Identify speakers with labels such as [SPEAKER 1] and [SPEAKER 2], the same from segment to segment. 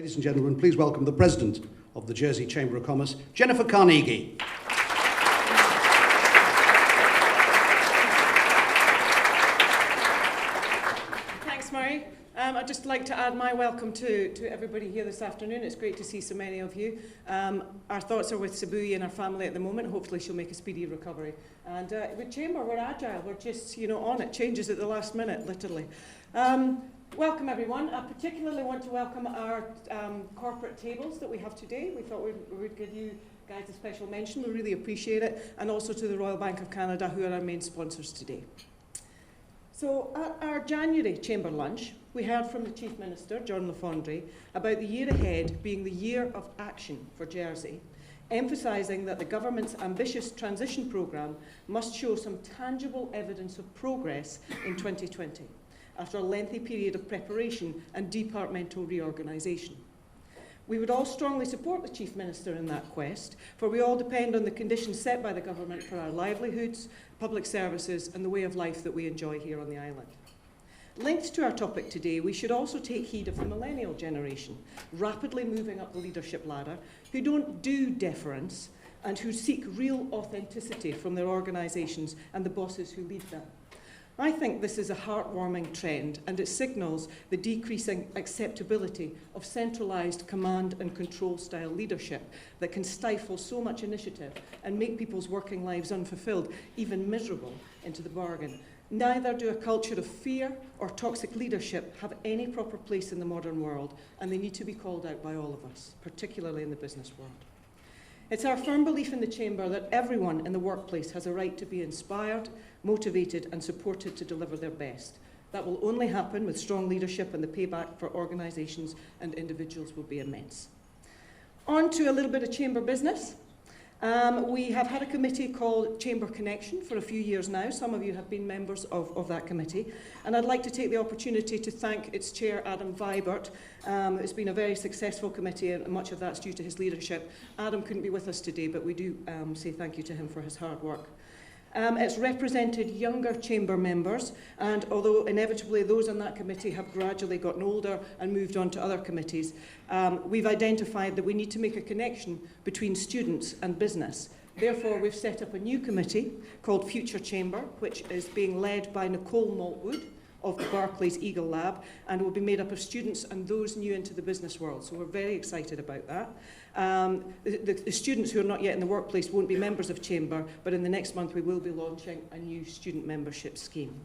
[SPEAKER 1] Ladies and gentlemen, please welcome the President of the Jersey Chamber of Commerce, Jennifer Carnegie.
[SPEAKER 2] Thanks, Murray. I'd just like to add my welcome to everybody here this afternoon. It's great to see so many of you. Our thoughts are with Sabui and her family at the moment. Hopefully she'll make a speedy recovery. And with Chamber, we're agile. We're just, on it. Changes at the last minute, literally. Welcome, everyone. I particularly want to welcome our corporate tables that we have today. We thought we would give you guys a special mention. We really appreciate it. And also to the Royal Bank of Canada, who are our main sponsors today. So at our January Chamber lunch, we heard from the Chief Minister, John Le Cornu, about the year ahead being the year of action for Jersey, emphasising that the government's ambitious transition programme must show some tangible evidence of progress in 2020, after a lengthy period of preparation and departmental reorganisation. We would all strongly support the Chief Minister in that quest, for we all depend on the conditions set by the government for our livelihoods, public services and the way of life that we enjoy here on the island. Linked to our topic today, we should also take heed of the millennial generation, rapidly moving up the leadership ladder, who don't do deference and who seek real authenticity from their organisations and the bosses who lead them. I think this is a heartwarming trend, and it signals the decreasing acceptability of centralised command and control style leadership that can stifle so much initiative and make people's working lives unfulfilled, even miserable, into the bargain. Neither do a culture of fear or toxic leadership have any proper place in the modern world, and they need to be called out by all of us, particularly in the business world. It's our firm belief in the Chamber that everyone in the workplace has a right to be inspired, motivated and supported to deliver their best. That will only happen with strong leadership, and the payback for organisations and individuals will be immense. On to a little bit of Chamber business. We have had a committee called Chamber Connection for a few years now. Some of you have been members of that committee. And I'd like to take the opportunity to thank its chair, Adam Vibert. It's been a very successful committee, and much of that's due to his leadership. Adam couldn't be with us today, but we do say thank you to him for his hard work. It's represented younger Chamber members, and although inevitably those on that committee have gradually gotten older and moved on to other committees, we've identified that we need to make a connection between students and business. Therefore, we've set up a new committee called Future Chamber, which is being led by Nicole Maltwood of the Barclays Eagle Lab, and will be made up of students and those new into the business world. So we're very excited about that. The students who are not yet in the workplace won't be members of Chamber, but in the next month we will be launching a new student membership scheme.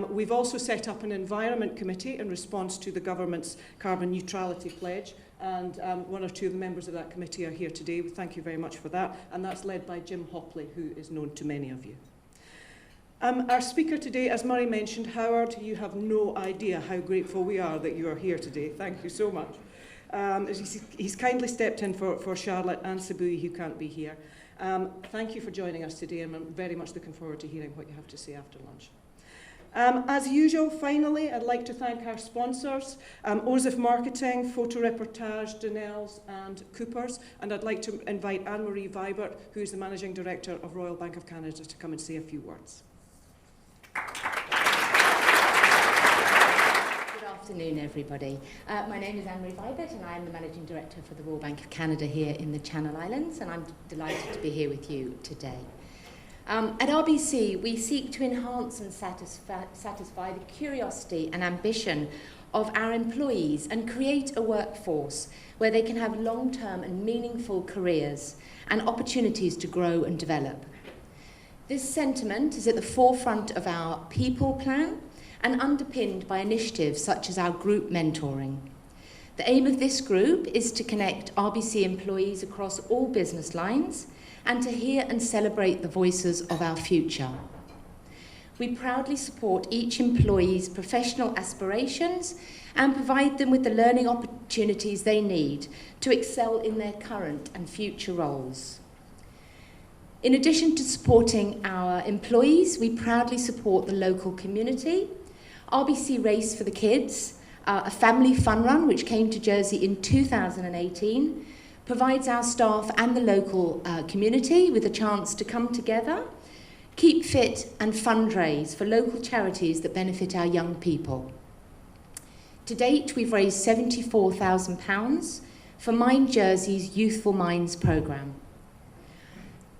[SPEAKER 2] We've also set up an environment committee in response to the government's carbon neutrality pledge, and one or two of the members of that committee are here today. We thank you very much for that, and that's led by Jim Hopley, who is known to many of you. Our speaker today, as Murray mentioned, Howard, you have no idea how grateful we are that you are here today. Thank you so much. He's kindly stepped in for Charlotte and Sabui, who can't be here. Thank you for joining us today, and I'm very much looking forward to hearing what you have to say after lunch. As usual, finally, I'd like to thank our sponsors, Osif Marketing, Photo Reportage, Donnell's and Cooper's, and I'd like to invite Anne-Marie Vibert, who is the Managing Director of Royal Bank of Canada, to come and say a few words.
[SPEAKER 3] Good afternoon, everybody. My name is Anne-Marie Vibert, and I am the Managing Director for the Royal Bank of Canada here in the Channel Islands, and I'm delighted to be here with you today. At RBC, we seek to enhance and satisfy the curiosity and ambition of our employees and create a workforce where they can have long-term and meaningful careers and opportunities to grow and develop. This sentiment is at the forefront of our people plan and underpinned by initiatives such as our group mentoring. The aim of this group is to connect RBC employees across all business lines and to hear and celebrate the voices of our future. We proudly support each employee's professional aspirations and provide them with the learning opportunities they need to excel in their current and future roles. In addition to supporting our employees, we proudly support the local community. RBC Race for the Kids, a family fun run which came to Jersey in 2018, provides our staff and the local community with a chance to come together, keep fit and fundraise for local charities that benefit our young people. To date, we've raised £74,000 for Mind Jersey's Youthful Minds programme.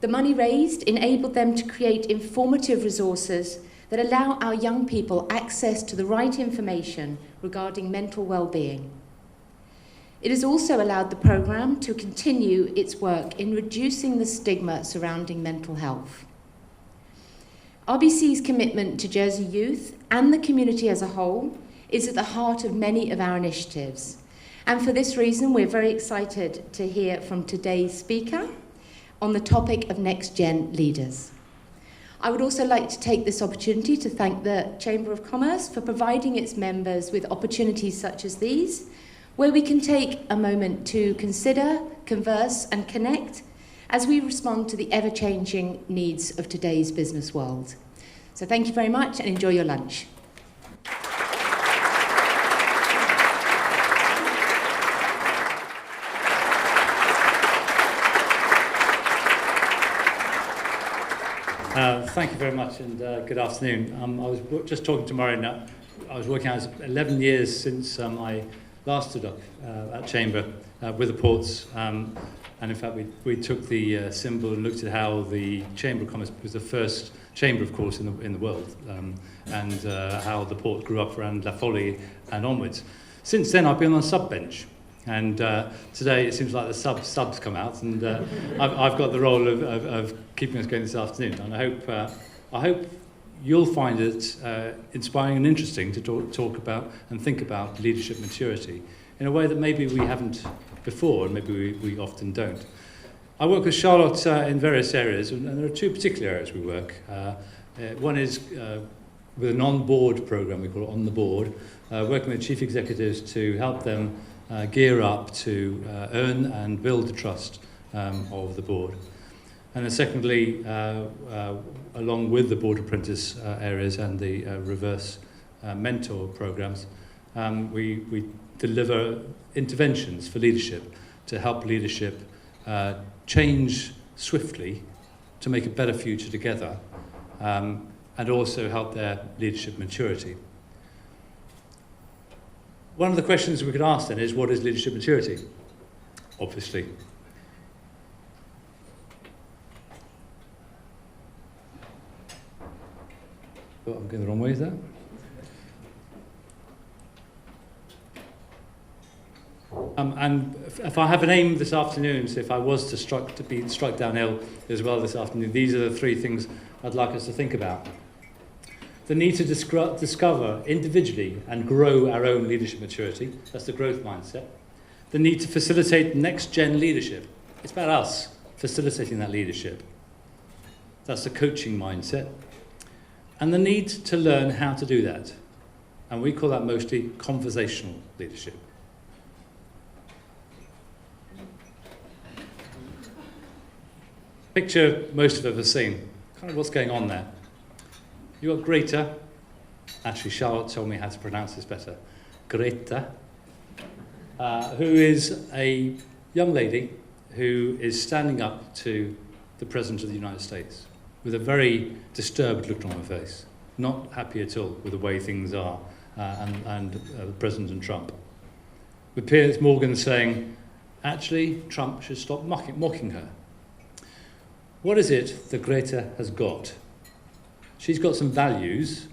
[SPEAKER 3] The money raised enabled them to create informative resources that allow our young people access to the right information regarding mental well-being. It has also allowed the programme to continue its work in reducing the stigma surrounding mental health. RBC's commitment to Jersey youth and the community as a whole is at the heart of many of our initiatives. And for this reason, we're very excited to hear from today's speaker on the topic of next-gen leaders. I would also like to take this opportunity to thank the Chamber of Commerce for providing its members with opportunities such as these, where we can take a moment to consider, converse, and connect as we respond to the ever-changing needs of today's business world. So thank you very much and enjoy your lunch.
[SPEAKER 4] Thank you very much and good afternoon. I was just talking to Murray now. I was working out 11 years since I last stood up at Chamber with the ports, and in fact we took the symbol and looked at how the Chamber of Commerce was the first chamber, of course, in the world, and how the port grew up around La Folie and onwards. Since then, I've been on a sub bench. And today it seems like the subs come out, and I've got the role of keeping us going this afternoon. And I hope you'll find it inspiring and interesting to talk about and think about leadership maturity in a way that maybe we haven't before, and maybe we often don't. I work with Charlotte in various areas, and there are two particular areas we work. One is with an on-board program, we call it On the Board, working with chief executives to help them gear up to earn and build the trust of the board. And then secondly, along with the board apprentice areas and the reverse mentor programs, we deliver interventions for leadership to help leadership change swiftly to make a better future together, and also help their leadership maturity. One of the questions we could ask then is, what is leadership maturity? Obviously. Oh, I'm going the wrong way, is that? And if I have an aim this afternoon, so if I was to be struck down ill as well this afternoon, these are the three things I'd like us to think about. The need to discover individually and grow our own leadership maturity. That's the growth mindset. The need to facilitate next-gen leadership. It's about us facilitating that leadership. That's the coaching mindset. And the need to learn how to do that. And we call that mostly conversational leadership. Picture most of us have seen. Kind of what's going on there. You've got Greta. Actually, Charlotte told me how to pronounce this better. Greta, who is a young lady who is standing up to the President of the United States with a very disturbed look on her face, not happy at all with the way things are, and President Trump. With Piers Morgan saying, actually, Trump should stop mocking her. What is it that Greta has got? She's got some values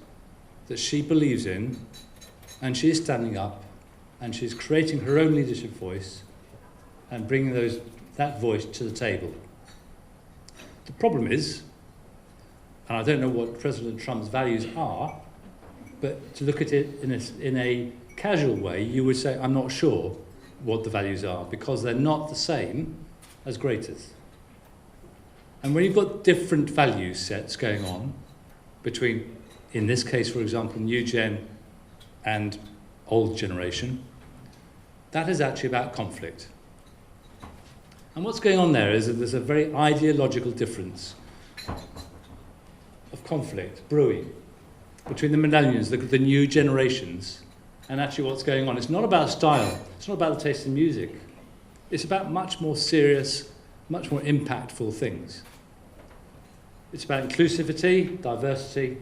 [SPEAKER 4] that she believes in, and she is standing up, and she's creating her own leadership voice and bringing that voice to the table. The problem is, and I don't know what President Trump's values are, but to look at it in a casual way, you would say, I'm not sure what the values are, because they're not the same as Greta's. And when you've got different value sets going on between, in this case, for example, new gen and old generation, that is actually about conflict. And what's going on there is that there's a very ideological difference of conflict brewing between the millennials, the new generations, and actually what's going on. It's not about style. It's not about the taste in music. It's about much more serious, much more impactful things. It's about inclusivity, diversity,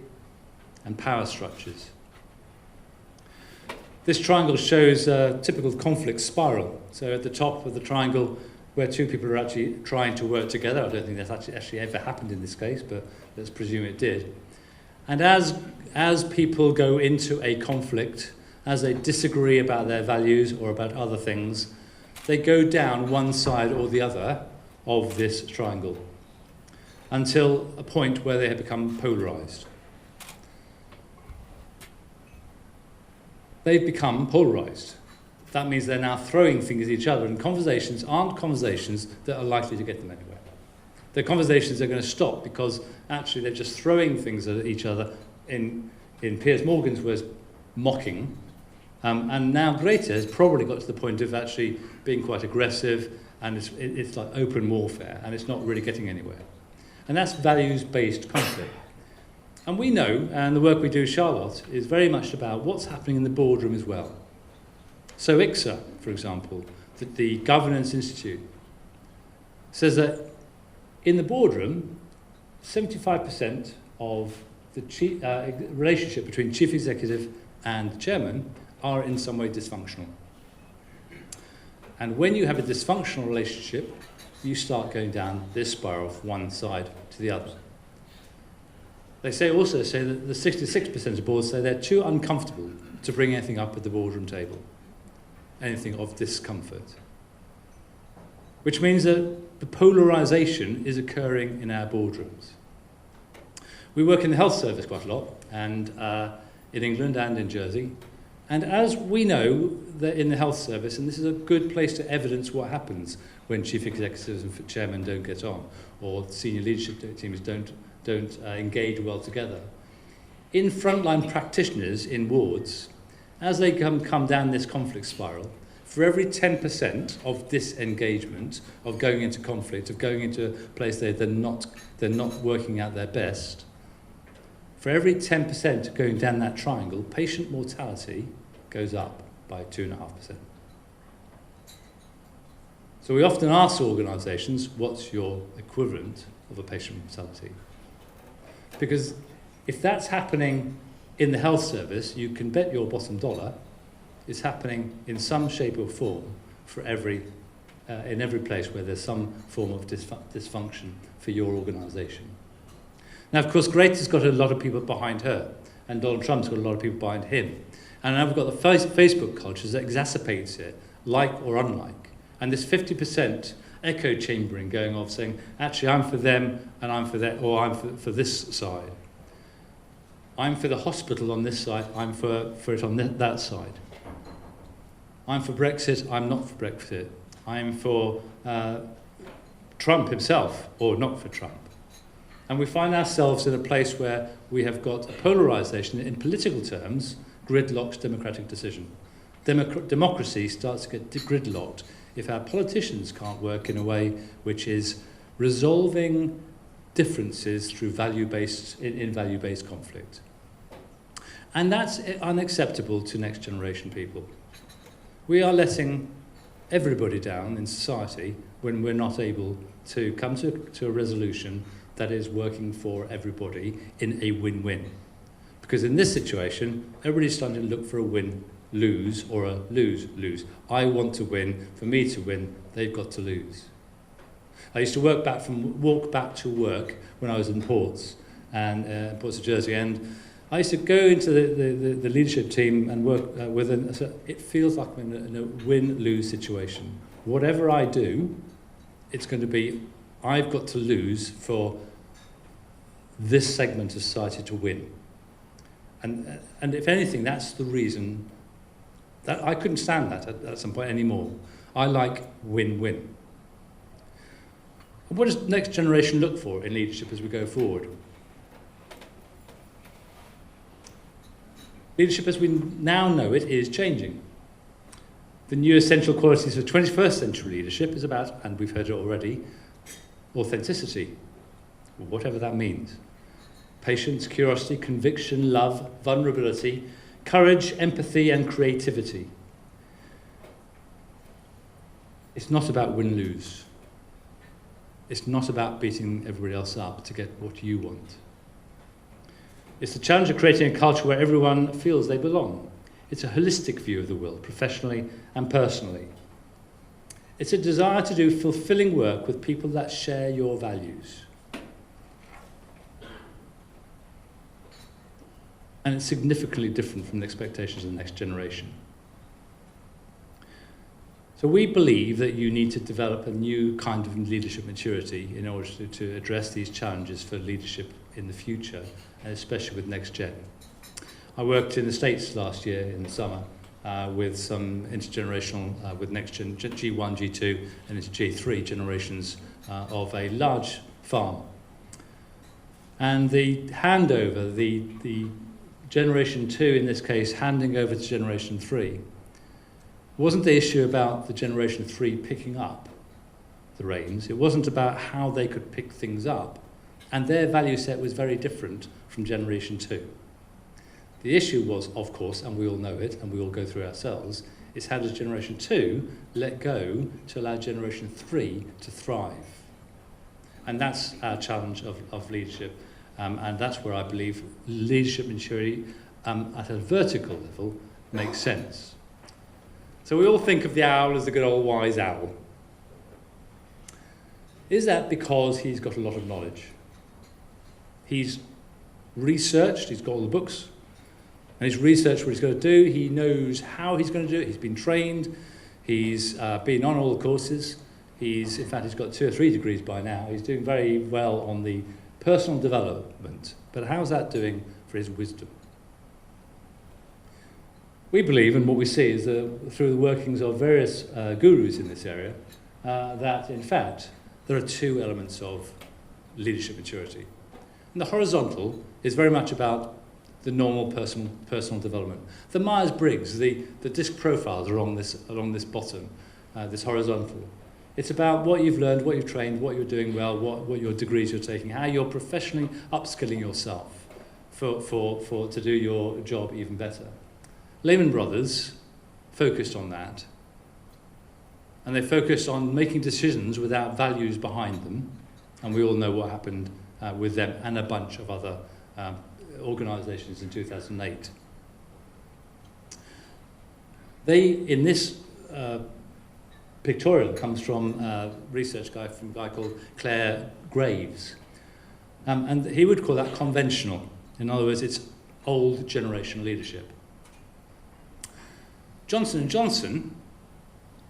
[SPEAKER 4] and power structures. This triangle shows a typical conflict spiral. So at the top of the triangle, where two people are actually trying to work together. I don't think that's actually ever happened in this case, but let's presume it did. And as people go into a conflict, as they disagree about their values or about other things, they go down one side or the other of this triangle until a point where they have become polarized. They've become polarized. That means they're now throwing things at each other, and conversations aren't conversations that are likely to get them anywhere. They're conversations that are going to stop because actually they're just throwing things at each other in Piers Morgan's words, mocking. And now Greta has probably got to the point of actually being quite aggressive, and it's like open warfare, and it's not really getting anywhere. And that's values-based conflict. And we know, and the work we do, Charlotte, is very much about what's happening in the boardroom as well. So ICSA, for example, the Governance Institute, says that in the boardroom, 75% of the relationship between chief executive and chairman are in some way dysfunctional. And when you have a dysfunctional relationship, you start going down this spiral from one side to the other. They also say that the 66% of boards say they're too uncomfortable to bring anything up at the boardroom table, anything of discomfort. Which means that the polarization is occurring in our boardrooms. We work in the health service quite a lot, and in England and in Jersey. And as we know that in the health service, and this is a good place to evidence what happens when chief executives and chairmen don't get on, or senior leadership teams don't engage well together. In frontline practitioners in wards, as they come down this conflict spiral, for every 10% of disengagement, of going into conflict, of going into a place they're not working out their best, for every 10% going down that triangle, patient mortality goes up by 2.5%. So we often ask organisations, what's your equivalent of a patient mortality? Because if that's happening in the health service, you can bet your bottom dollar it's happening in some shape or form for in every place where there's some form of dysfunction for your organisation. Now, of course, Greta's got a lot of people behind her, and Donald Trump's got a lot of people behind him. And now we've got the Facebook culture that exacerbates it, like or unlike. And this 50% echo chambering going off, saying, actually, I'm for them, and I'm for that, or I'm for this side. I'm for the hospital on this side, I'm for it on that side. I'm for Brexit, I'm not for Brexit. I'm for Trump himself, or not for Trump. And we find ourselves in a place where we have got a polarisation, in political terms, gridlocks democratic decision. Democracy starts to get gridlocked if our politicians can't work in a way which is resolving differences through value-based conflict. And that's unacceptable to next generation people. We are letting everybody down in society when we're not able to come to a resolution that is working for everybody in a win-win. Because in this situation, everybody's starting to look for a win-lose or a lose-lose. I want to win. For me to win, they've got to lose. I used to walk back to work when I was in Ports of Jersey, and I used to go into the leadership team and work with them. So it feels like I'm in a win-lose situation. Whatever I do, it's going to be, I've got to lose for this segment of society to win. And if anything, that's the reason that I couldn't stand that at some point anymore. I like win-win. What does the next generation look for in leadership as we go forward? Leadership as we now know it is changing. The new essential qualities of 21st century leadership is about, and we've heard it already, authenticity, or whatever that means. Patience, curiosity, conviction, love, vulnerability, courage, empathy, and creativity. It's not about win-lose. It's not about beating everybody else up to get what you want. It's the challenge of creating a culture where everyone feels they belong. It's a holistic view of the world, professionally and personally. It's a desire to do fulfilling work with people that share your values. And it's significantly different from the expectations of the next generation. So we believe that you need to develop a new kind of leadership maturity in order to address these challenges for leadership in the future, and especially with next gen. I worked in the States last year in the summer with some intergenerational, with next gen, G1, G2, and into G3 generations of a large farm. And the handover, the Generation 2 in this case, handing over to Generation 3, wasn't the issue about the Generation 3 picking up the reins. It wasn't about how they could pick things up. And their value set was very different from Generation 2. The issue was, of course, and we all know it, and we all go through ourselves, is how does Generation 2 let go to allow Generation 3 to thrive? And that's our challenge of leadership. And that's where I believe leadership maturity at a vertical level makes sense. So we all think of the owl as the good old wise owl. Is that because he's got a lot of knowledge? He's researched, he's got all the books, and he's researched what he's going to do. He knows how he's going to do it. He's been trained. He's been on all the courses. In fact, he's got 2 or 3 degrees by now. He's doing very well on the personal development. But how's that doing for his wisdom? We believe, and what we see is through the workings of various gurus in this area, that in fact there are 2 elements of leadership maturity. And the horizontal is very much about the normal personal development. The Myers-Briggs, the disc profiles are along this bottom, this horizontal. It's about what you've learned, what you've trained, what you're doing well, what your degrees you're taking, how you're professionally upskilling yourself to do your job even better. Lehman Brothers focused on that, and they focused on making decisions without values behind them, and we all know what happened with them and a bunch of other organisations in 2008. In this pictorial comes from a research guy called Claire Graves, and he would call that conventional. In other words, it's old generation leadership. Johnson & Johnson,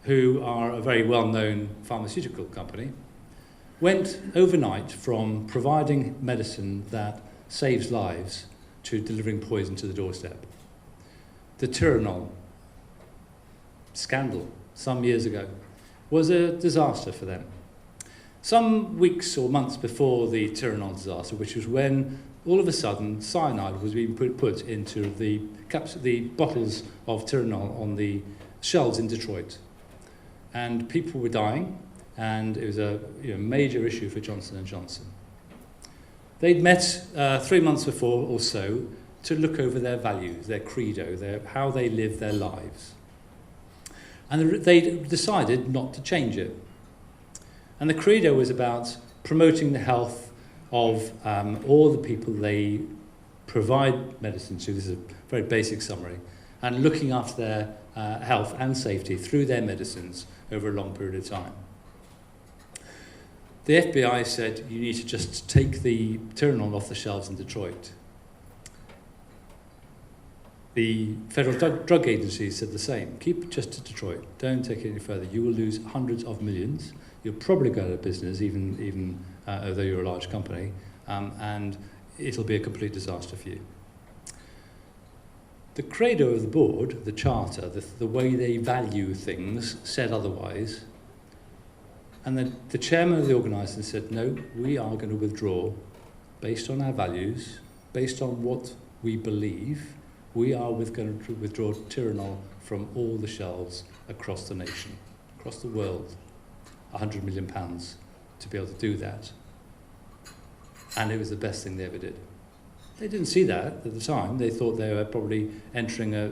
[SPEAKER 4] who are a very well-known pharmaceutical company, went overnight from providing medicine that saves lives to delivering poison to the doorstep. The Tylenol scandal some years ago was a disaster for them. Some weeks or months before the Tylenol disaster, which was when all of a sudden cyanide was being put into the bottles of Tylenol on the shelves in Detroit. And people were dying, and it was a major issue for Johnson & Johnson. They'd met 3 months before or so to look over their values, their credo, how they live their lives. And they decided not to change it. And the credo was about promoting the health of all the people they provide medicine to. This is a very basic summary. And looking after their health and safety through their medicines over a long period of time. The FBI said, you need to just take the Tylenol off the shelves in Detroit. The Federal Drug Agency said the same. Keep it just to Detroit. Don't take it any further. You will lose hundreds of millions. You'll probably go out of business, even although you're a large company, and it'll be a complete disaster for you. The credo of the board, the charter, the way they value things, said otherwise. And the chairman of the organisation said, no, we are going to withdraw based on our values, based on what we believe. We are going to withdraw Tylenol from all the shelves across the nation, across the world. £100 million to be able to do that. And it was the best thing they ever did. They didn't see that at the time. They thought they were probably entering a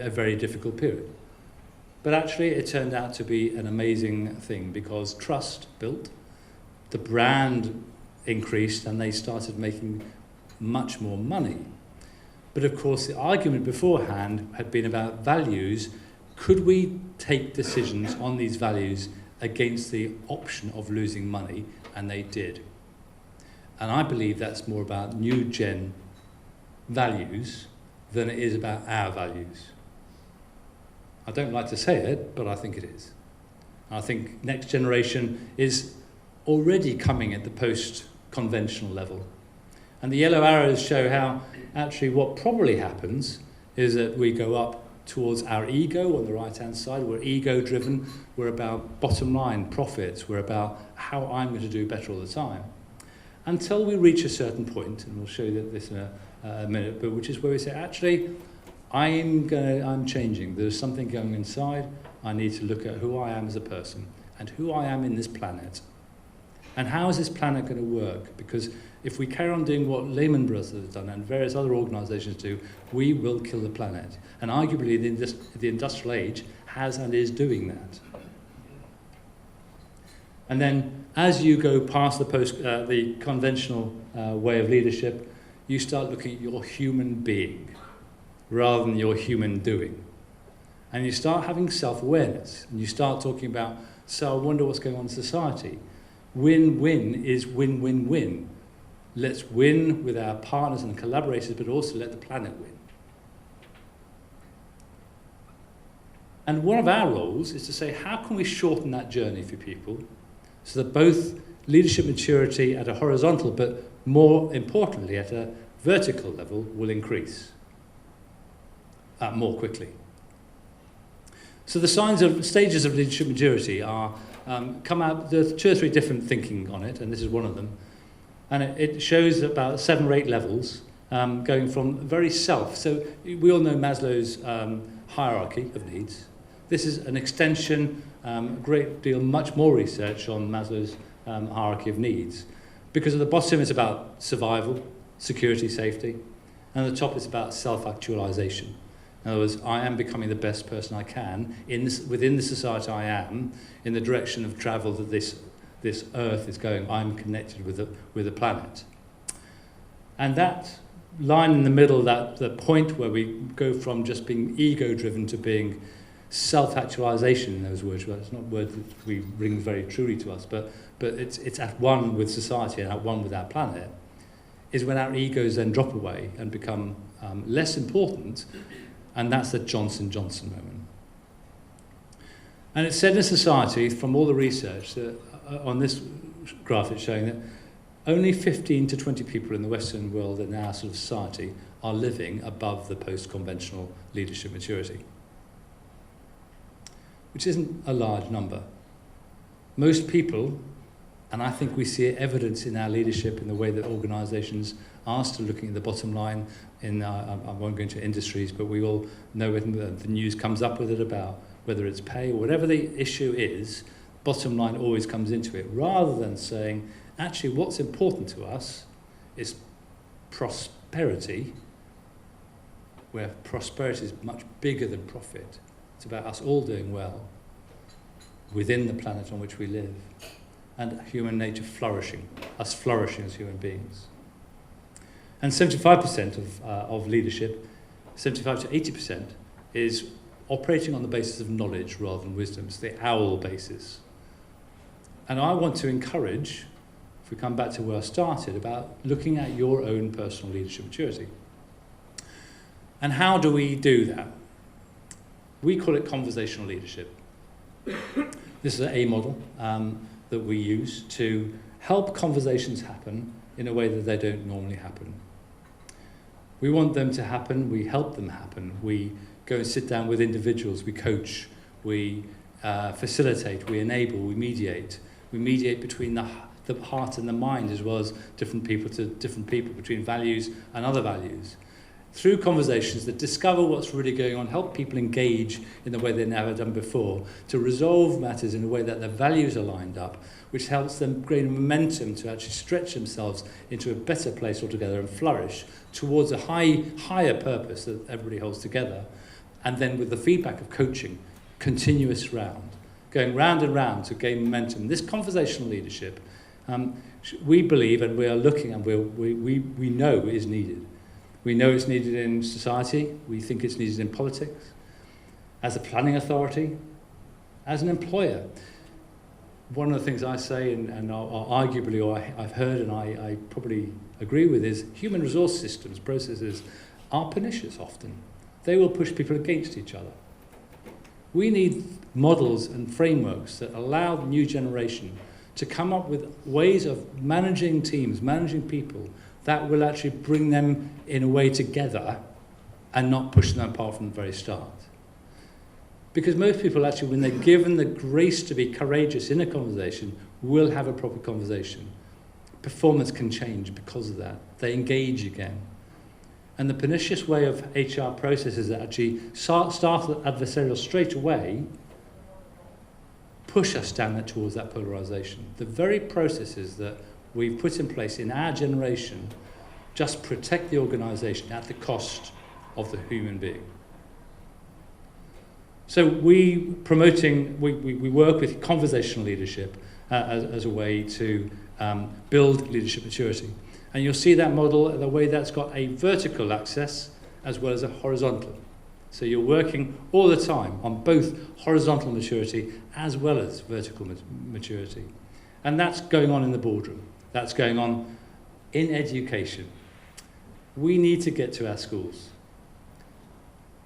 [SPEAKER 4] very difficult period. But actually, it turned out to be an amazing thing because trust built, the brand increased, and they started making much more money. But of course, the argument beforehand had been about values. Could we take decisions on these values against the option of losing money? And they did. And I believe that's more about new gen values than it is about our values. I don't like to say it, but I think it is. I think next generation is already coming at the post-conventional level. And the yellow arrows show how actually what probably happens is that we go up towards our ego on the right-hand side. We're ego-driven. We're about bottom line, profits. We're about how I'm going to do better all the time. Until we reach a certain point, and we'll show you this in a minute, but which is where we say, actually, I'm changing. There's something going inside. I need to look at who I am as a person and who I am in this planet. And how is this planet going to work? Because if we carry on doing what Lehman Brothers have done and various other organisations do, we will kill the planet. And arguably the industrial age has and is doing that. And then as you go past the conventional way of leadership, you start looking at your human being rather than your human doing. And you start having self-awareness. And you start talking about, so I wonder what's going on in society. Win-win is win-win-win. Let's win with our partners and collaborators, but also let the planet win. And one of our roles is to say, how can we shorten that journey for people so that both leadership maturity at a horizontal, but more importantly at a vertical level, will increase more quickly. So the stages of leadership maturity are come out. There's 2 or 3 different thinking on it, and this is one of them. And it shows about 7 or 8 levels, going from very self. So we all know Maslow's hierarchy of needs. This is an extension, a great deal, much more research on Maslow's hierarchy of needs. Because at the bottom it's about survival, security, safety, and at the top it's about self-actualization. In other words, I am becoming the best person I can within the society I am, in the direction of travel that this Earth is going. I'm connected with the planet. And that line in the middle, the point where we go from just being ego-driven to being self-actualization in those words. Well, it's not words that we ring very truly to us, but it's at one with society and at one with our planet, is when our egos then drop away and become less important. And that's the Johnson moment. And it's said in society, from all the research, that on this graph it's showing that only 15 to 20 people in the Western world in our sort of society are living above the post-conventional leadership maturity, which isn't a large number. Most people, and I think we see evidence in our leadership in the way that organisations are still looking at the bottom line. I won't go into industries, but we all know it, the news comes up with it about whether it's pay or whatever the issue is, bottom line always comes into it, rather than saying, actually what's important to us is prosperity, where prosperity is much bigger than profit. It's about us all doing well within the planet on which we live, and human nature flourishing, us flourishing as human beings. And 75% of leadership, 75 to 80%, is operating on the basis of knowledge rather than wisdom. It's the OWL basis. And I want to encourage, if we come back to where I started, about looking at your own personal leadership maturity. And how do we do that? We call it conversational leadership. This is an A model that we use to help conversations happen in a way that they don't normally happen. We want them to happen, we help them happen. We go and sit down with individuals, we coach, we facilitate, we enable, we mediate. We mediate between the heart and the mind, as well as different people to different people, between values and other values. Through conversations that discover what's really going on, help people engage in the way they've never done before, to resolve matters in a way that their values are lined up, which helps them gain momentum to actually stretch themselves into a better place altogether and flourish towards a higher purpose that everybody holds together. And then with the feedback of coaching, continuous round, going round and round to gain momentum. This conversational leadership, we believe and we are looking and we know is needed. We know it's needed in society. We think it's needed in politics, as a planning authority, as an employer. One of the things I say, and arguably, or I've heard and I probably agree with, is human resource systems, processes, are pernicious often. They will push people against each other. We need models and frameworks that allow the new generation to come up with ways of managing teams, managing people, that will actually bring them in a way together and not push them apart from the very start. Because most people actually, when they're given the grace to be courageous in a conversation, will have a proper conversation. Performance can change because of that. They engage again. And the pernicious way of HR processes that actually start adversarial straight away push us down towards that polarization. The very processes that we've put in place in our generation just protect the organization at the cost of the human being. So we work with conversational leadership as a way to build leadership maturity. And you'll see that model, the way that's got a vertical axis as well as a horizontal. So you're working all the time on both horizontal maturity as well as vertical maturity. And that's going on in the boardroom. That's going on in education. We need to get to our schools.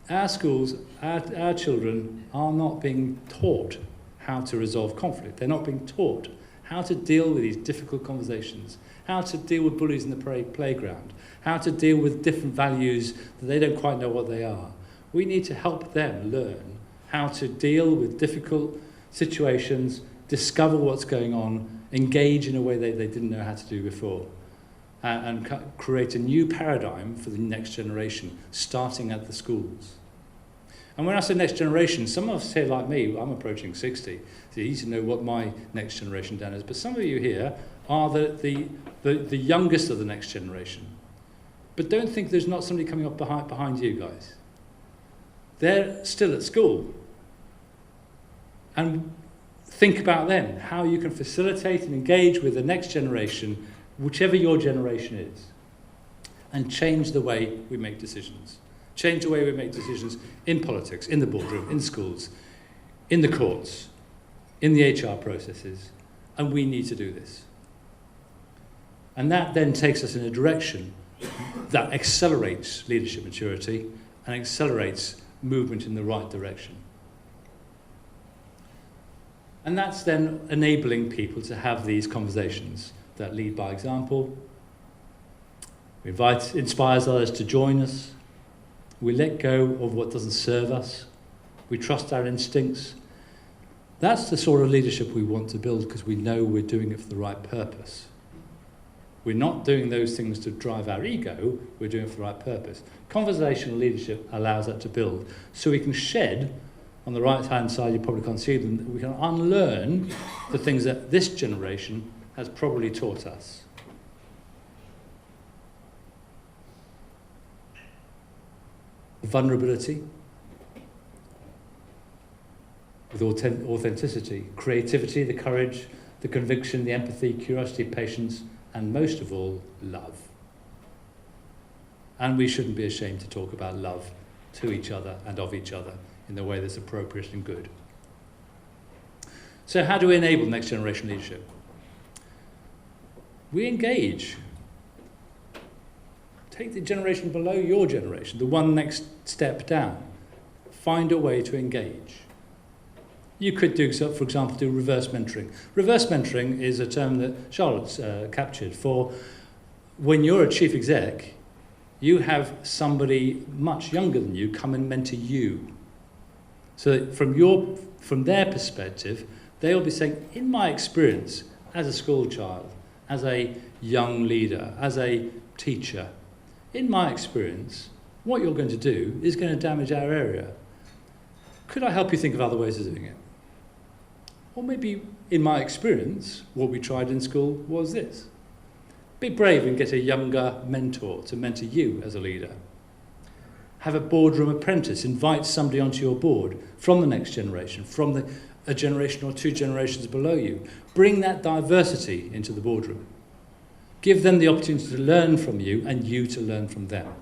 [SPEAKER 4] Our schools, our children are not being taught how to resolve conflict. They're not being taught how to deal with these difficult conversations, how to deal with bullies in the playground, how to deal with different values that they don't quite know what they are. We need to help them learn how to deal with difficult situations, discover what's going on, engage in a way they didn't know how to do before, and create a new paradigm for the next generation, starting at the schools. And when I say next generation, some of us here, like me, I'm approaching 60, so you need to know what my next generation down is. But some of you here are the youngest of the next generation. But don't think there's not somebody coming up behind you guys. They're still at school. And think about them, how you can facilitate and engage with the next generation, whichever your generation is, and change the way we make decisions. Change the way we make decisions in politics, in the boardroom, in schools, in the courts, in the HR processes, and we need to do this. And that then takes us in a direction that accelerates leadership maturity and accelerates movement in the right direction. And that's then enabling people to have these conversations that lead by example. We inspires others to join us. We let go of what doesn't serve us. We trust our instincts. That's the sort of leadership we want to build because we know we're doing it for the right purpose. We're not doing those things to drive our ego, we're doing it for the right purpose. Conversational leadership allows that to build. So we can shed, on the right-hand side, you probably can't see them, we can unlearn the things that this generation has probably taught us. Vulnerability, with authenticity, creativity, the courage, the conviction, the empathy, curiosity, patience, and most of all, love. And we shouldn't be ashamed to talk about love to each other and of each other in the way that's appropriate and good. So how do we enable next generation leadership? We engage. Take the generation below your generation, the one next step down. Find a way to engage. You could do, so, for example, do reverse mentoring. Reverse mentoring is a term that Charlotte's captured for when you're a chief exec, you have somebody much younger than you come and mentor you. So from their perspective, they'll be saying, in my experience, as a school child, as a young leader, as a teacher, in my experience, what you're going to do is going to damage our area. Could I help you think of other ways of doing it? Or maybe, in my experience, what we tried in school was this. Be brave and get a younger mentor to mentor you as a leader. Have a boardroom apprentice. Invite somebody onto your board from the next generation, from a generation or two generations below you. Bring that diversity into the boardroom. Give them the opportunity to learn from you and you to learn from them.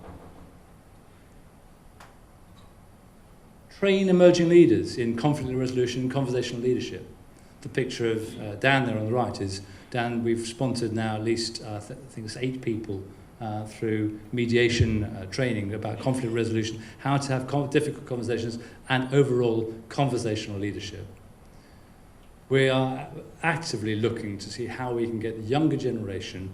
[SPEAKER 4] train emerging leaders in conflict resolution and conversational leadership. The picture of Dan there on the right is Dan. We've sponsored now at least, I think it's 8 people through mediation training about conflict resolution, how to have difficult conversations, and overall conversational leadership. We are actively looking to see how we can get the younger generation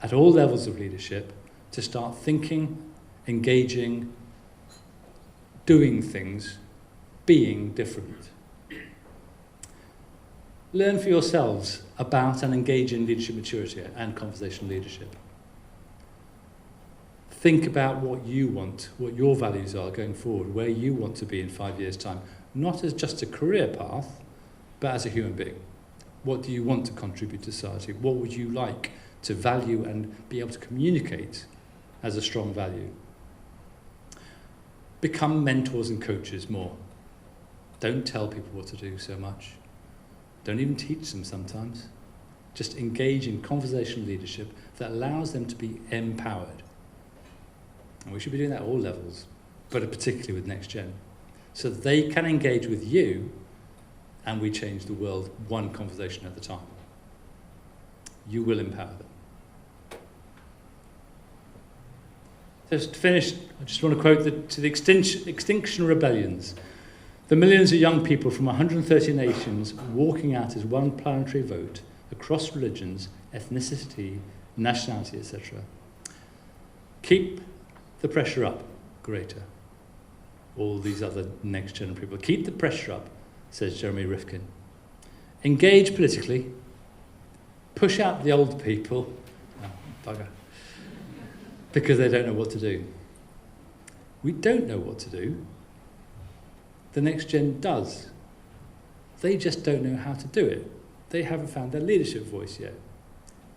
[SPEAKER 4] at all levels of leadership to start thinking, engaging, doing things, being different. Learn for yourselves about and engage in leadership maturity and conversational leadership. Think about what you want, what your values are going forward, where you want to be in 5 years' time, not as just a career path, but as a human being. What do you want to contribute to society? What would you like to value and be able to communicate as a strong value? Become mentors and coaches more. Don't tell people what to do so much. Don't even teach them sometimes. Just engage in conversational leadership that allows them to be empowered. And we should be doing that at all levels, but particularly with Next Gen, so that they can engage with you and we change the world one conversation at a time. You will empower them. Just to finish, I just want to quote to the Extinction Rebellions. The millions of young people from 130 nations walking out as one planetary vote across religions, ethnicity, nationality, etc. Keep the pressure up, Greta. All these other next gen people. Keep the pressure up, says Jeremy Rifkin. Engage politically. Push out the old people. Oh, bugger. Because they don't know what to do. We don't know what to do. The next gen does. They just don't know how to do it. They haven't found their leadership voice yet.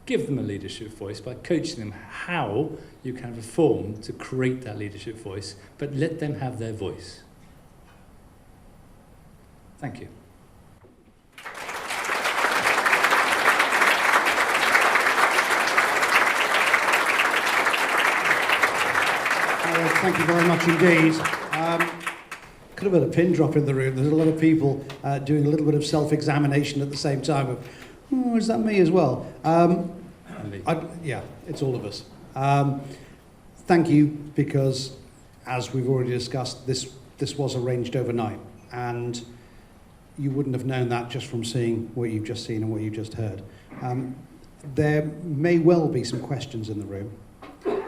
[SPEAKER 4] Give them a leadership voice by coaching them how you can reform to create that leadership voice, but let them have their voice. Thank you.
[SPEAKER 1] Thank you very much indeed. Could have been a pin drop in the room. There's a lot of people doing a little bit of self-examination at the same time of, oh, is that me as well? Yeah, it's all of us. Thank you, because as we've already discussed, this was arranged overnight, and you wouldn't have known that just from seeing what you've just seen and what you've just heard. There may well be some questions in the room,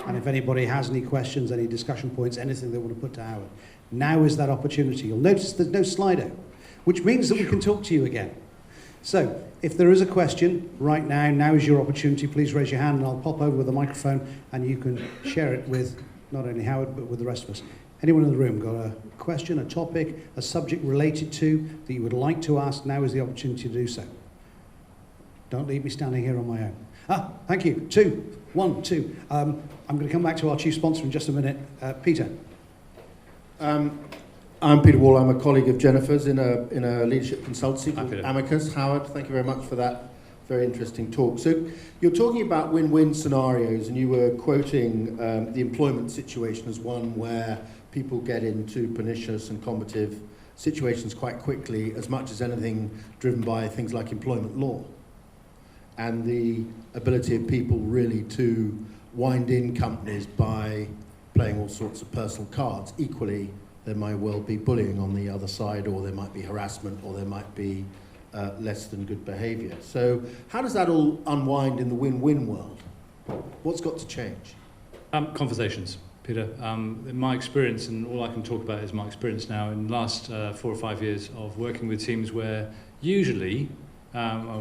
[SPEAKER 1] and if anybody has any questions, any discussion points, anything they want to put to Howard, now is that opportunity. You'll notice there's no Slido, which means that we can talk to you again. So, if there is a question right now is your opportunity. Please raise your hand and I'll pop over with a microphone and you can share it with not only Howard, but with the rest of us. Anyone in the room got a question, a topic, a subject related to that you would like to ask? Now is the opportunity to do so. Don't leave me standing here on my own. Thank you. 2, 1, 2. I'm going to come back to our chief sponsor in just a minute. Peter.
[SPEAKER 5] I'm Peter Wall. I'm a colleague of Jennifer's in a leadership consultancy called Amicus. Howard, thank you very much for that very interesting talk. So you're talking about win-win scenarios, and you were quoting the employment situation as one where people get into pernicious and combative situations quite quickly, as much as anything driven by things like employment law and the ability of people really to wind in companies by playing all sorts of personal cards. Equally, there might well be bullying on the other side, or there might be harassment, or there might be less than good behaviour. So how does that all unwind in the win-win world? What's got to change?
[SPEAKER 4] Conversations, Peter. In my experience, and all I can talk about is my experience now, in the last 4 or 5 years of working with teams where usually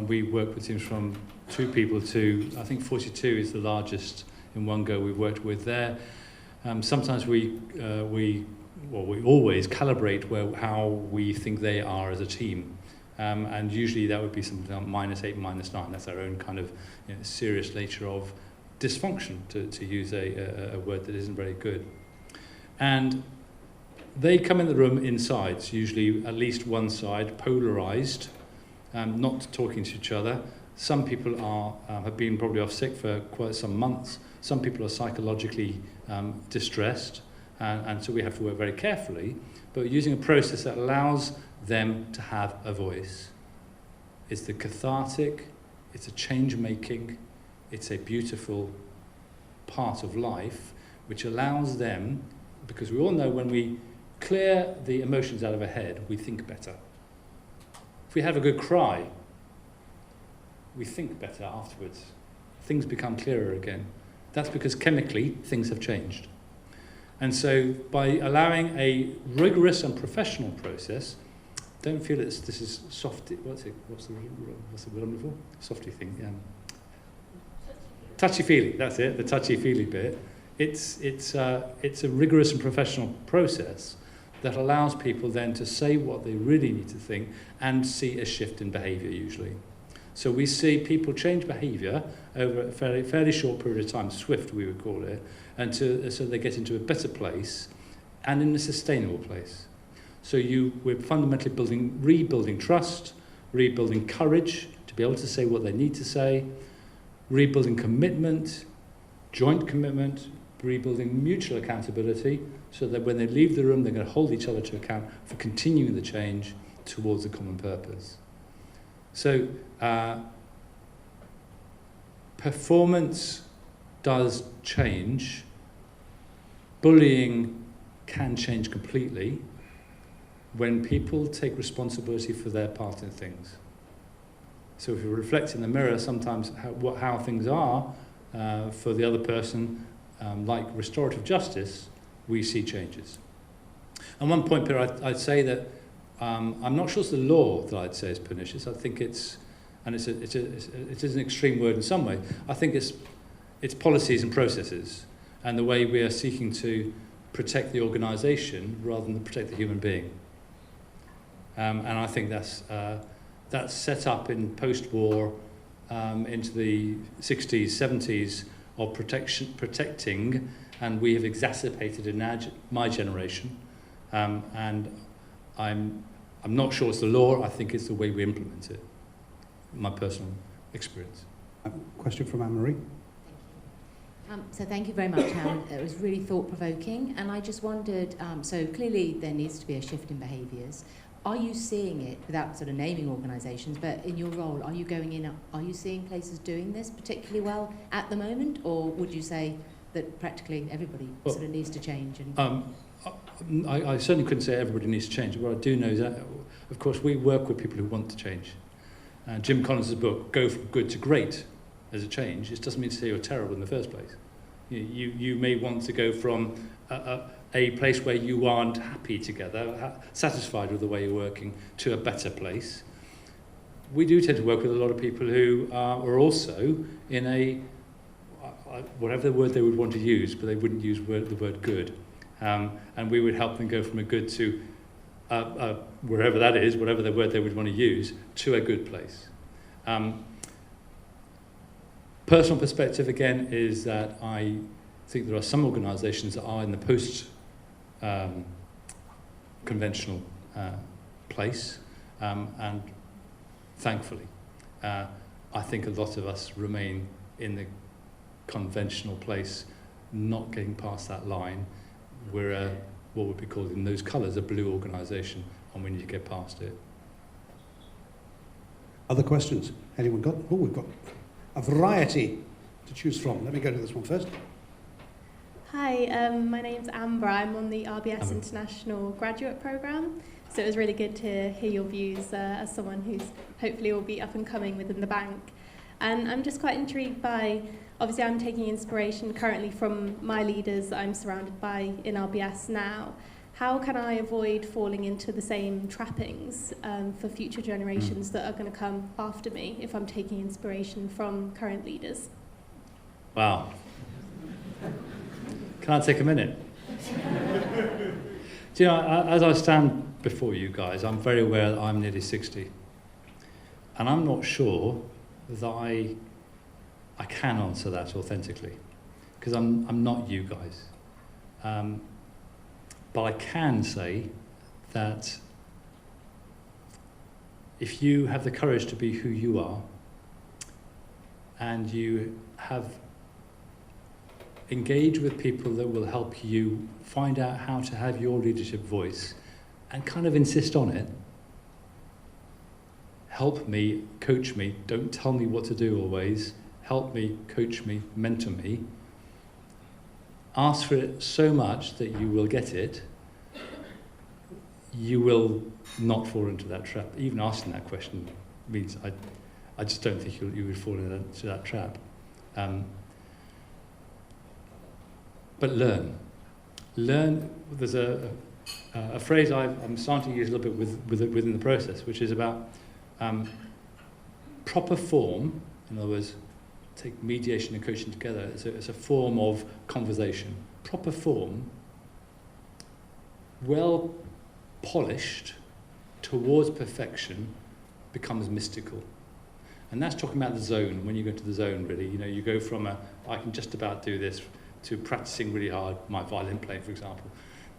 [SPEAKER 4] we work with teams from 2 people to, I think 42 is the largest in one go we've worked with there. Sometimes we always calibrate how we think they are as a team. And usually that would be something like -8, -9. That's our own kind of serious nature of dysfunction, to use a word that isn't very good. And they come in the room in sides, usually at least one side, polarised, not talking to each other. Some people have been probably off sick for quite some months. Some people are psychologically distressed. And so we have to work very carefully, but using a process that allows them to have a voice. It's the cathartic, it's a change-making, it's a beautiful part of life, which allows them, because we all know when we clear the emotions out of our head, we think better. If we have a good cry, we think better afterwards. Things become clearer again. That's because chemically, things have changed. And so by allowing a rigorous and professional process, don't feel this is softy, what's the word I'm looking for? Softy thing, yeah. Touchy-feely, that's it, the touchy-feely bit. It's a rigorous and professional process that allows people then to say what they really need to think and see a shift in behaviour usually. So we see people change behaviour over a fairly short period of time, swift we would call it, so they get into a better place and in a sustainable place. So we're fundamentally rebuilding trust, rebuilding courage to be able to say what they need to say, rebuilding commitment, joint commitment, rebuilding mutual accountability, so that when they leave the room, they're going to hold each other to account for continuing the change towards a common purpose. So performance does change. Bullying can change completely when people take responsibility for their part in things. So if you reflect in the mirror sometimes how things are for the other person, like restorative justice, we see changes. And one point, Peter, I'd say that I'm not sure it's the law that I'd say is pernicious. I think it is an extreme word in some way. I think it's policies and processes and the way we are seeking to protect the organisation rather than protect the human being. And I think that's set up in post-war into the 60s, 70s of protecting, and we have exacerbated in my generation. And I'm not sure it's the law. I think it's the way we implement it. My personal experience.
[SPEAKER 1] Question from Anne-Marie.
[SPEAKER 3] So thank you very much, Howard. It was really thought-provoking, and I just wondered, so clearly there needs to be a shift in behaviours. Are you seeing it, without sort of naming organisations, but in your role, are you seeing places doing this particularly well at the moment, or would you say that practically everybody sort of needs to change? And
[SPEAKER 4] I certainly couldn't say everybody needs to change. What I do know is that, of course, we work with people who want to change. Jim Collins' book, Go From Good to Great, as a change. It doesn't mean to say you're terrible in the first place. You may want to go from a place where you aren't happy together, satisfied with the way you're working, to a better place. We do tend to work with a lot of people who are also in a, whatever the word they would want to use, but they wouldn't use the word good. And we would help them go from a good to, wherever that is, whatever the word they would want to use, to a good place. Personal perspective, again, is that I think there are some organisations that are in the post-conventional place, and thankfully, I think a lot of us remain in the conventional place, not getting past that line. We're what would be called in those colours a blue organisation, and we need to get past it.
[SPEAKER 1] Other questions? Anyone got? Oh, we've got a variety to choose from. Let me go to this one first.
[SPEAKER 6] Hi, my name's Amber. I'm on the RBS International Graduate Programme. So it was really good to hear your views as someone who's hopefully will be up and coming within the bank. And I'm just quite intrigued by, obviously I'm taking inspiration currently from my leaders that I'm surrounded by in RBS now. How can I avoid falling into the same trappings for future generations that are going to come after me if I'm taking inspiration from current leaders?
[SPEAKER 4] Wow. Can I take a minute? Do you know, as I stand before you guys, I'm very aware that I'm nearly 60. And I'm not sure that I can answer that authentically, because I'm not you guys. But I can say that if you have the courage to be who you are, and you have engage with people that will help you find out how to have your leadership voice and kind of insist on it. Help me, coach me, don't tell me what to do always. Help me, coach me, mentor me. Ask for it so much that you will get it. You will not fall into that trap. Even asking that question means I just don't think you would fall into that trap. But learn. Learn. There's a phrase I'm starting to use a little bit within the process, which is about proper form. In other words, take mediation and coaching together. It's a form of conversation. Proper form, well polished towards perfection, becomes mystical. And that's talking about the zone. When you go to the zone, really, you go from I can just about do this to practicing really hard, my violin playing, for example.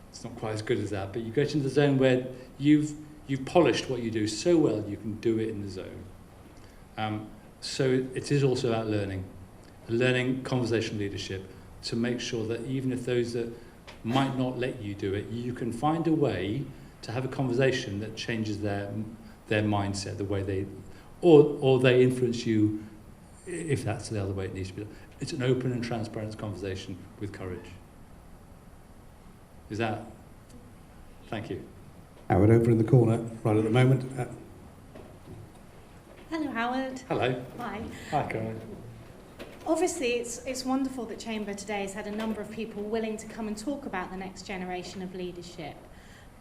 [SPEAKER 4] It's not quite as good as that, but you get into the zone where you've polished what you do so well you can do it in the zone. So it is also about learning conversational leadership to make sure that even if those that might not let you do it, you can find a way to have a conversation that changes their mindset, the way they, or they influence you, if that's the other way it needs to be done. It's an open and transparent conversation with courage. Is that? Thank you.
[SPEAKER 1] Howard, over in the corner, right at the moment.
[SPEAKER 7] Hello, Howard.
[SPEAKER 4] Hello.
[SPEAKER 7] Hi.
[SPEAKER 4] Hi, Caroline.
[SPEAKER 7] Obviously, it's wonderful that Chamber today has had a number of people willing to come and talk about the next generation of leadership.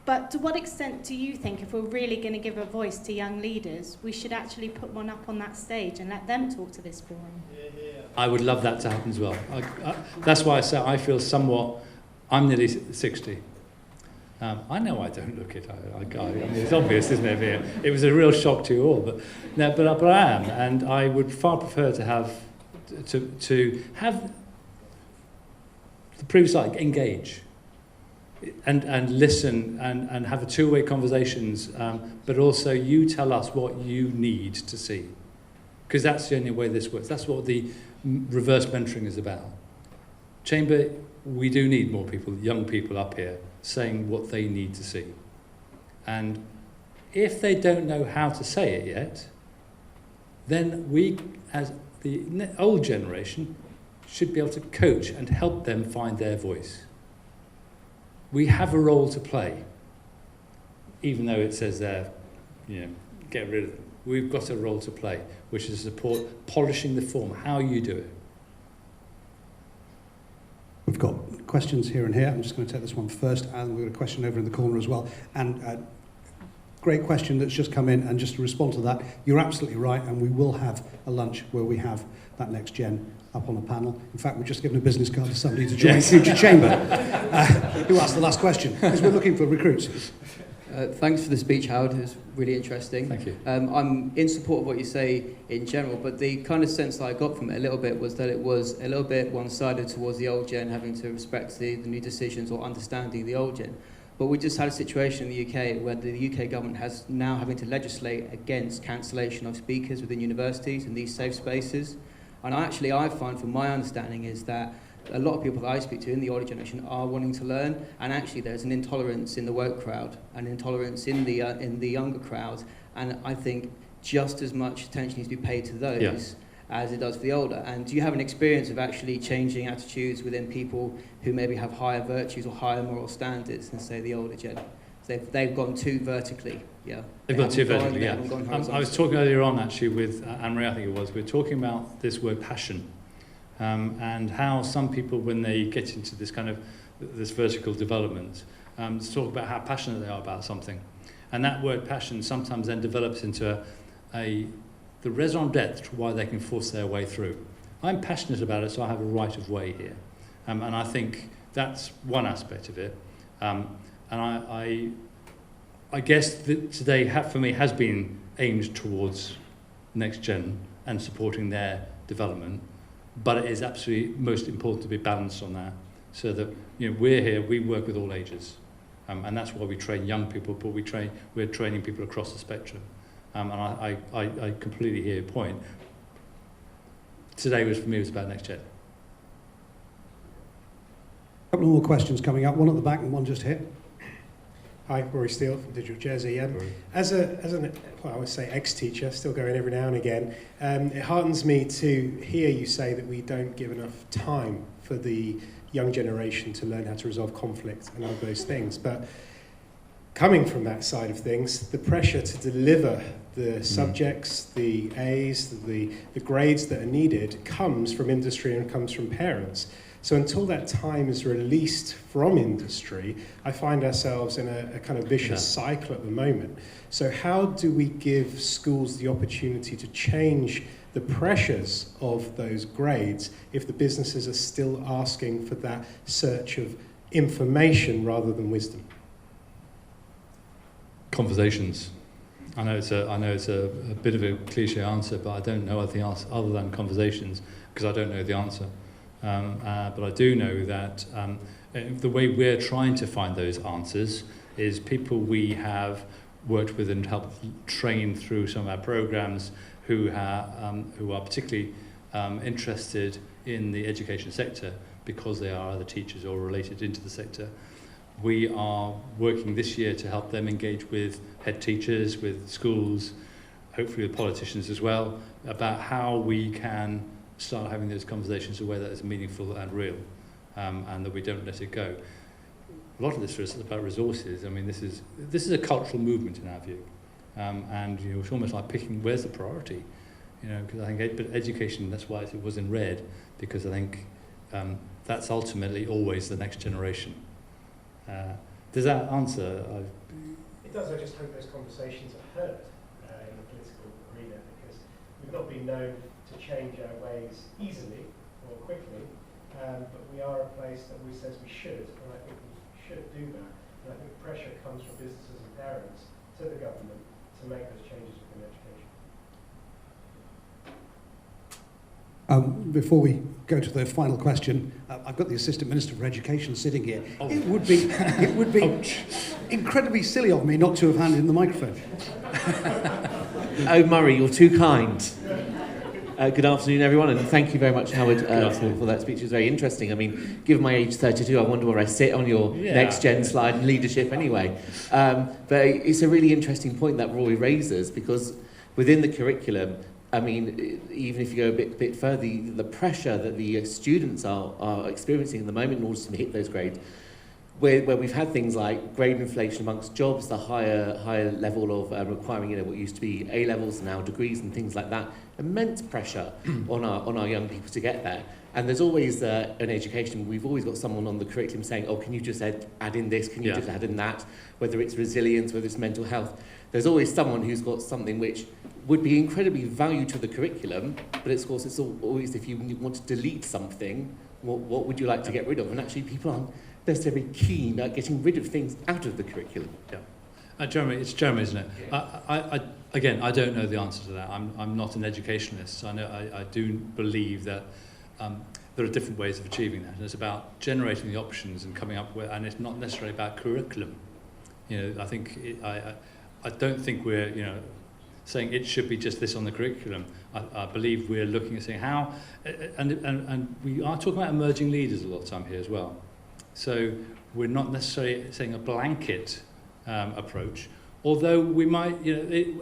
[SPEAKER 7] But to what extent do you think, if we're really going to give a voice to young leaders, we should actually put one up on that stage and let them talk to this forum?
[SPEAKER 4] I would love that to happen as well. That's why I say I feel somewhat, I'm nearly 60. I know I don't look it. I mean, it's obvious, isn't it? It was a real shock to you all, but I am, and I would far prefer to have the previous side engage and listen and have a two-way conversations, but also you tell us what you need to see, because that's the only way this works. That's what the reverse mentoring is about. Chamber, we do need more people, young people up here, saying what they need to see. And if they don't know how to say it yet, then we, as the old generation, should be able to coach and help them find their voice. We have a role to play, even though it says there, get rid of them. We've got a role to play, which is support polishing the form, how you do it.
[SPEAKER 1] We've got questions here and here. I'm just going to take this one first, and we've got a question over in the corner as well. And great question that's just come in, and just to respond to that, you're absolutely right, and we will have a lunch where we have that next gen up on a panel. In fact, we've just given a business card to somebody to join Future Chamber. Who asked the last question? Because we're looking for recruits.
[SPEAKER 8] Thanks for the speech, Howard. It was really interesting.
[SPEAKER 4] Thank you.
[SPEAKER 8] I'm in support of what you say in general, but the kind of sense that I got from it a little bit was that it was a little bit one-sided towards the old gen having to respect the new decisions or understanding the old gen. But we just had a situation in the UK where the UK government has now having to legislate against cancellation of speakers within universities in these safe spaces. And I find, from my understanding, is that a lot of people that I speak to in the older generation are wanting to learn, and actually there's an intolerance in the woke crowd, an intolerance in the younger crowd, and I think just as much attention needs to be paid to those as it does for the older. And do you have an experience of actually changing attitudes within people who maybe have higher virtues or higher moral standards than, say, the older gen? They've gone too vertically, yeah.
[SPEAKER 4] They've gone too vertically, yeah. I was talking earlier on, actually, with Anne-Marie, I think it was. We were talking about this word passion. And how some people, when they get into this kind of this vertical development, talk about how passionate they are about something, and that word passion sometimes then develops into the raison d'être to why they can force their way through. I'm passionate about it, so I have a right of way here, and I think that's one aspect of it. And I guess that today for me has been aimed towards next gen and supporting their development. But it is absolutely most important to be balanced on that, so that we're here, we work with all ages, and that's why we train young people, but we're training people across the spectrum. And I completely hear your point. Today for me was about next gen.
[SPEAKER 1] couple more questions coming up, one at the back and one just here.
[SPEAKER 9] Hi, Rory Steele from Digital Jersey. As an I would say ex-teacher, still going every now and again, it heartens me to hear you say that we don't give enough time for the young generation to learn how to resolve conflict and all those things. But coming from that side of things, the pressure to deliver the subjects, the A's, the grades that are needed comes from industry and comes from parents. So until that time is released from industry, I find ourselves in a kind of vicious cycle at the moment. So how do we give schools the opportunity to change the pressures of those grades if the businesses are still asking for that search of information rather than wisdom?
[SPEAKER 4] Conversations. I know it's a bit of a cliche answer, but I don't know anything else other than conversations because I don't know the answer. But I do know that the way we're trying to find those answers is people we have worked with and helped train through some of our programs who are particularly interested in the education sector because they are either teachers or related into the sector. We are working this year to help them engage with head teachers, with schools, hopefully with politicians as well, about how we can start having those conversations in a way that is meaningful and real, and that we don't let it go. A lot of this is about resources. I mean, this is a cultural movement in our view, and it's almost like picking where's the priority, because I think education. That's why it was in red, because I think that's ultimately always the next generation. Does that answer?
[SPEAKER 9] It does. I just hope those conversations are heard in the political arena, because we've not been known to change our ways easily or quickly, but we are a place that we says we should, and I think we should do that. And I think pressure comes from businesses and parents to the government to make those changes within education.
[SPEAKER 1] Before we go to the final question, I've got the Assistant Minister for Education sitting here.
[SPEAKER 4] Oh.
[SPEAKER 1] It would be incredibly silly of me not to have handed him the microphone.
[SPEAKER 10] Oh, Murray, you're too kind. Good afternoon, everyone, and thank you very much, Howard, for that speech. It was very interesting. I mean, given my age 32, I wonder where I sit on your next-gen slide in leadership anyway. But it's a really interesting point that Rory raises, because within the curriculum, I mean, even if you go a bit further, the pressure that the students are experiencing at the moment in order to hit those grades, where we've had things like grade inflation amongst jobs, the higher level of requiring, what used to be A-levels, now degrees and things like that, immense pressure on our young people to get there. And there's always in education, we've always got someone on the curriculum saying, oh, can you just add in this, can you just add in that, whether it's resilience, whether it's mental health. There's always someone who's got something which would be incredibly valued to the curriculum, but of course it's always, if you want to delete something, what would you like to get rid of? And actually people aren't necessarily keen at getting rid of things out of the curriculum.
[SPEAKER 4] Yeah. Jeremy, it's Jeremy, isn't it? Yeah. Again, I don't know the answer to that. I'm not an educationist. So I do believe that there are different ways of achieving that. And it's about generating the options and coming up with, and it's not necessarily about curriculum. I think I don't think we're saying it should be just this on the curriculum. I believe we're looking at saying how, and we are talking about emerging leaders a lot of time here as well. So we're not necessarily saying a blanket approach, although we might,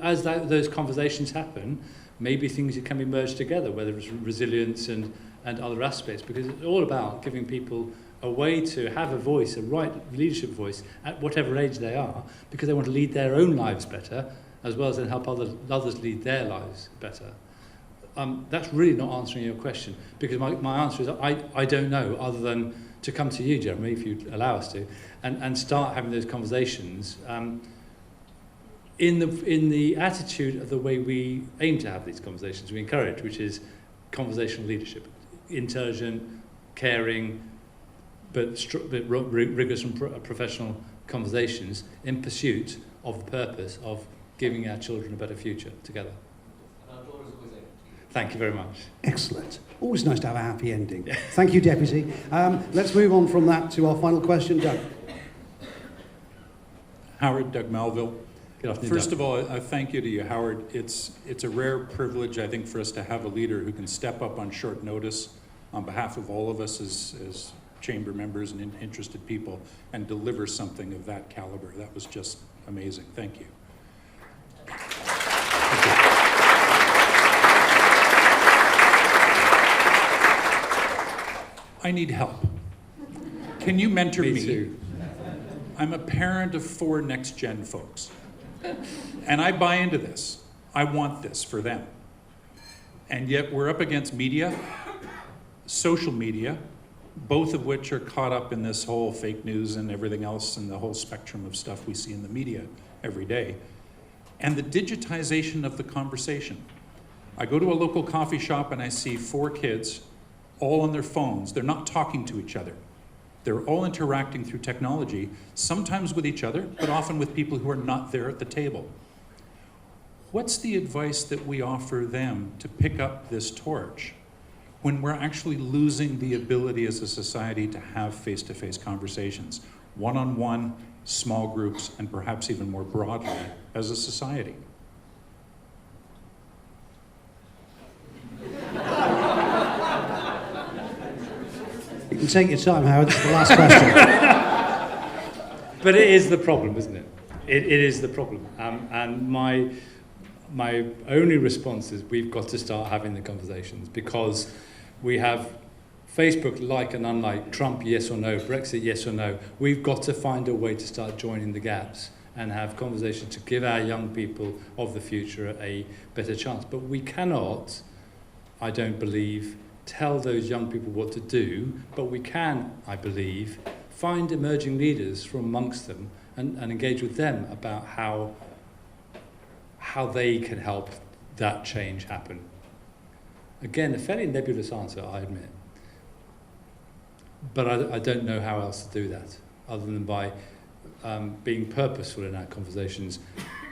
[SPEAKER 4] as those conversations happen, maybe things that can be merged together, whether it's resilience and other aspects, because it's all about giving people a way to have a voice, a right leadership voice, at whatever age they are, because they want to lead their own lives better, as well as then help others lead their lives better. That's really not answering your question, because my answer is I don't know, other than to come to you, Jeremy, if you allow us to, and start having those conversations in the attitude of the way we aim to have these conversations, we encourage, which is conversational leadership, intelligent, caring, but rigorous and professional conversations in pursuit of the purpose of giving our children a better future together. Thank you very much.
[SPEAKER 1] Excellent. Always nice to have a happy ending. Thank you, Deputy. Let's move on from that to our final question. Doug.
[SPEAKER 11] Howard, Doug Melville.
[SPEAKER 4] Good afternoon,
[SPEAKER 11] First
[SPEAKER 4] Doug.
[SPEAKER 11] of all, I thank you to you, Howard. It's a rare privilege, I think, for us to have a leader who can step up on short notice on behalf of all of us as chamber members and interested people and deliver something of that caliber. That was just amazing. Thank you. I need help. Can you mentor me?
[SPEAKER 4] Too.
[SPEAKER 11] I'm a parent of 4 next-gen folks, and I buy into this. I want this for them. And yet we're up against media, social media, both of which are caught up in this whole fake news and everything else and the whole spectrum of stuff we see in the media every day, and the digitization of the conversation. I go to a local coffee shop and I see 4 kids all on their phones. They're not talking to each other. They're all interacting through technology, sometimes with each other, but often with people who are not there at the table. What's the advice that we offer them to pick up this torch when we're actually losing the ability as a society to have face-to-face conversations, one-on-one, small groups, and perhaps even more broadly as a society?
[SPEAKER 1] You can take your time, Howard. That's the last question.
[SPEAKER 4] But it is the problem, isn't it? It is the problem. And my only response is we've got to start having the conversations, because we have Facebook like and unlike, Trump yes or no, Brexit yes or no. We've got to find a way to start joining the gaps and have conversations to give our young people of the future a better chance. But we cannot, I don't believe, tell those young people what to do, but we can, I believe, find emerging leaders from amongst them and engage with them about how they can help that change happen. Again, a fairly nebulous answer, I admit. But I don't know how else to do that, other than by being purposeful in our conversations.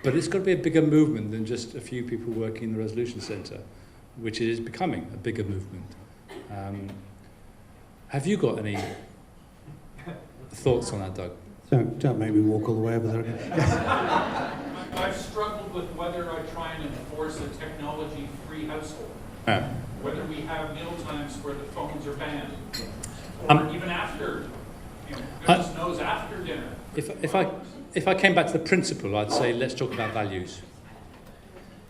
[SPEAKER 4] But it's got to be a bigger movement than just a few people working in the Resolution Centre, which it is becoming a bigger movement. Have you got any thoughts on that, Doug?
[SPEAKER 1] Don't make me walk all the way over there.
[SPEAKER 11] I've struggled with whether I try and enforce a technology-free household. Whether we have meal times where the phones are banned, or even after, goodness knows, after dinner.
[SPEAKER 4] If I came back to the principle, I'd say let's talk about values.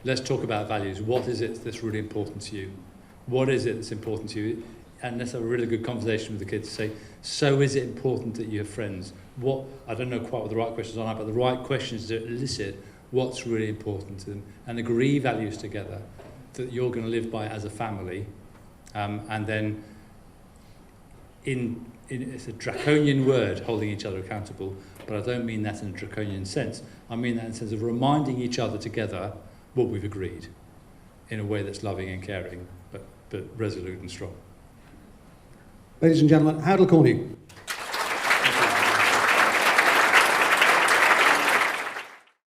[SPEAKER 4] Let's talk about values. What is it that's really important to you? What is it that's important to you? And let's have a really good conversation with the kids to say, so is it important that you have friends? What, I don't know quite what the right questions are, but the right questions to elicit what's really important to them and agree values together that you're going to live by as a family. And then it's a draconian word, holding each other accountable, but I don't mean that in a draconian sense. I mean that in the sense of reminding each other together what we've agreed in a way that's loving and caring, but resolute and strong.
[SPEAKER 1] Ladies and gentlemen, Howard Le Cornu.